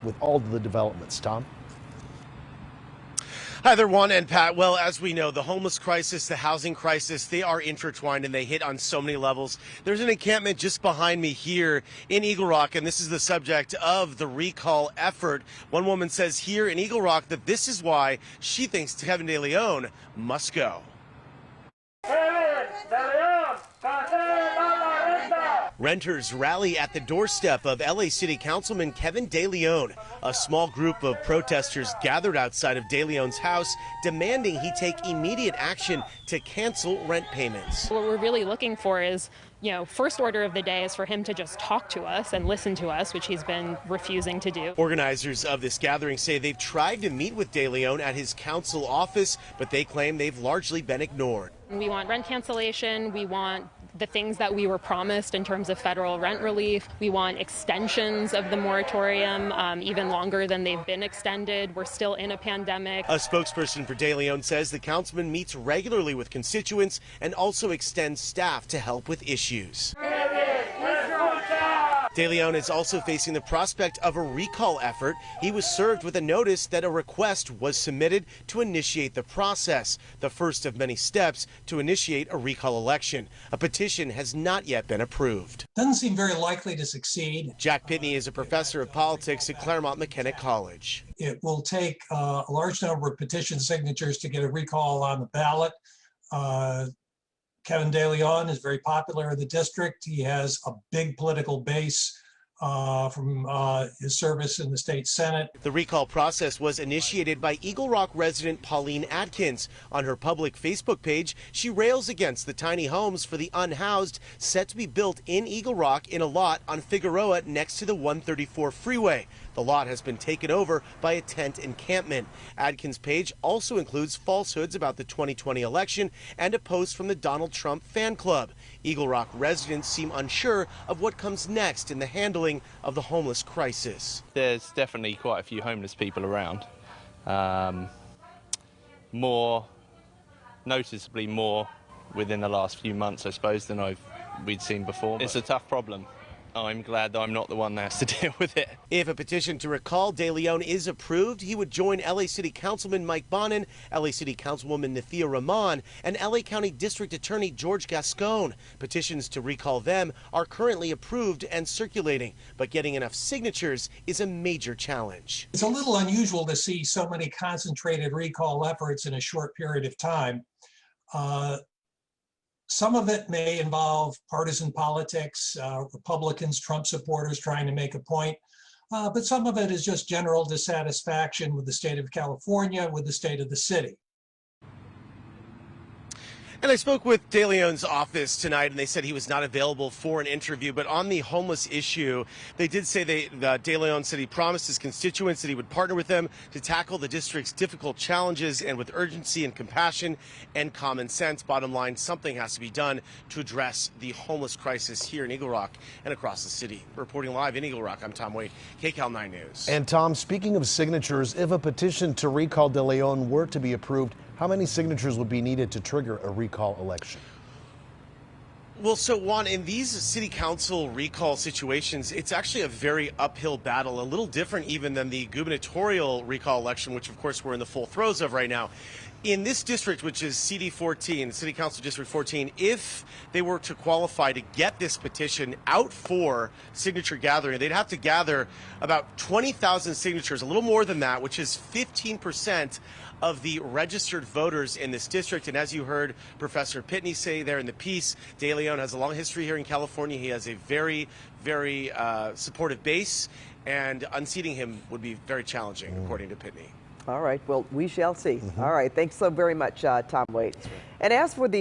with all of the developments. Tom? Hi there, Juan and Pat. Well, as we know, the homeless crisis, the housing crisis, they are intertwined and they hit on so many levels. There's an encampment just behind me here in Eagle Rock, and this is the subject of the recall effort. One woman says here in Eagle Rock that this is why she thinks Kevin De Leon must go. Renters rally at the doorstep of LA City Councilman Kevin De Leon. A small group of protesters gathered outside of De Leon's house, demanding he take immediate action to cancel rent payments. What we're really looking for is, first order of the day is for him to just talk to us and listen to us, which he's been refusing to do. Organizers of this gathering say they've tried to meet with De Leon at his council office, but they claim they've largely been ignored. We want rent cancellation. We want the things that we were promised in terms of federal rent relief. We want extensions of the moratorium, even longer than they've been extended. We're still in a pandemic. A spokesperson for De Leon says the councilman meets regularly with constituents and also extends staff to help with issues. De Leon is also facing the prospect of a recall effort. He was served with a notice that a request was submitted to initiate the process, the first of many steps to initiate a recall election. A petition has not yet been approved. Doesn't seem very likely to succeed. Jack Pitney is a professor of politics at Claremont McKenna College. It will take a large number of petition signatures to get a recall on the ballot. Kevin De Leon is very popular in the district. He has a big political base from his service in the state Senate. The recall process was initiated by Eagle Rock resident Pauline Atkins. On her public Facebook page, she rails against the tiny homes for the unhoused set to be built in Eagle Rock in a lot on Figueroa next to the 134 freeway. The lot has been taken over by a tent encampment. Adkins' page also includes falsehoods about the 2020 election and a post from the Donald Trump fan club. Eagle Rock residents seem unsure of what comes next in the handling of the homeless crisis. There's definitely quite a few homeless people around. Noticeably more within the last few months, I suppose, than we'd seen before. It's a tough problem. I'm glad that I'm not the one that has to deal with it. If a petition to recall De Leon is approved, he would join LA City Councilman Mike Bonin, LA City Councilwoman Nafia Rahman, and LA County District Attorney George Gascon. Petitions to recall them are currently approved and circulating, but getting enough signatures is a major challenge. It's a little unusual to see so many concentrated recall efforts in a short period of time. Some of it may involve partisan politics, Republicans, Trump supporters trying to make a point, but some of it is just general dissatisfaction with the state of California, with the state of the city. And I spoke with De Leon's office tonight, and they said he was not available for an interview. But on the homeless issue, they did say De Leon said he promised his constituents that he would partner with them to tackle the district's difficult challenges and with urgency and compassion and common sense. Bottom line, something has to be done to address the homeless crisis here in Eagle Rock and across the city. Reporting live in Eagle Rock, I'm Tom Waite, KCAL 9 News. And Tom, speaking of signatures, if a petition to recall De Leon were to be approved, how many signatures would be needed to trigger a recall election? Well, so Juan, in these city council recall situations, it's actually a very uphill battle, a little different even than the gubernatorial recall election, which of course we're in the full throes of right now. In this district, which is CD 14, City Council District 14, if they were to qualify to get this petition out for signature gathering, they'd have to gather about 20,000 signatures, a little more than that, which is 15% of the registered voters in this district. And as you heard Professor Pitney say there in the piece, De Leon has a long history here in California. He has a very, very supportive base, and unseating him would be very challenging, according to Pitney. All right. Well, we shall see. All right. Thanks so very much, Tom Waite. And as for the